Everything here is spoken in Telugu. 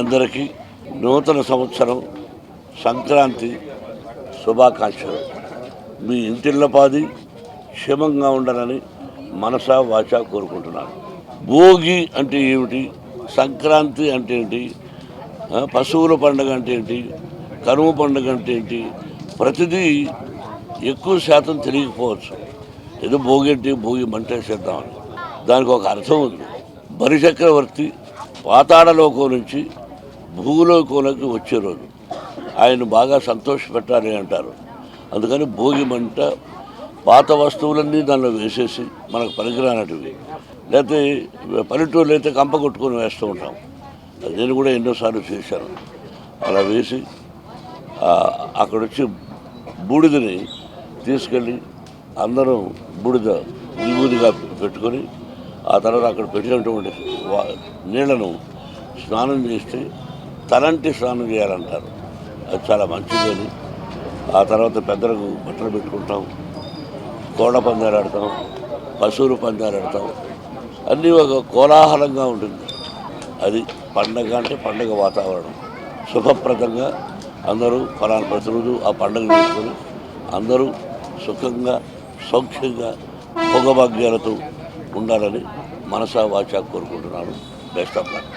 అందరికీ నూతన సంవత్సరం సంక్రాంతి శుభాకాంక్షలు. మీ ఇంటిల్లపాది క్షేమంగా ఉండాలని మనసా వాచా కోరుకుంటున్నాను. భోగి అంటే ఏమిటి, సంక్రాంతి అంటే ఏంటి, పశువుల పండుగ అంటే ఏంటి, కనుమ పండుగ అంటే ఏంటి, ప్రతిదీ ఎక్కువ శాతం తెలియకపోవచ్చు. ఏదో భోగి అంటే భోగి మంటేసేద్దామని, దానికి ఒక అర్థం ఉంది. బలిచక్రవర్తి పాతాళలోకం నుంచి భూలోకంలోకి వచ్చే రోజు ఆయన బాగా సంతోషపెట్టాలి అంటారు. అందుకని భోగి మంట పాత వస్తువులన్నీ దానిలో వేసేసి మనకు పనికిరానటివి, లేకపోతే పల్లెటూరులో అయితే కంప కొట్టుకొని వేస్తూ ఉంటాం. నేను కూడా ఎన్నోసార్లు చేశాను. అలా వేసి అక్కడొచ్చి బూడిదని తీసుకెళ్ళి అందరం బూడిద విభూదిగా పెట్టుకొని ఆ తర్వాత అక్కడ పెట్టినటువంటి నీళ్లను స్నానం చేస్తే తలంటి స్నానం చేయాలంటారు. అది చాలా మంచిదని. ఆ తర్వాత పెద్దలకు బట్టలు పెట్టుకుంటాం, కోళ్ళ పందాలు ఆడతాం, పశువుల పందాలు ఆడతాం. అన్నీ ఒక కోలాహలంగా ఉంటుంది. అది పండగ అంటే పండగ వాతావరణం శుభప్రదంగా అందరూ ఫలానా ప్రతిరోజు ఆ పండుగ చేసుకొని అందరూ సుఖంగా సౌఖ్యంగా భోగభాగ్యాలతో ఉండాలని మనసా వాచా కోరుకుంటున్నాను. Best of luck.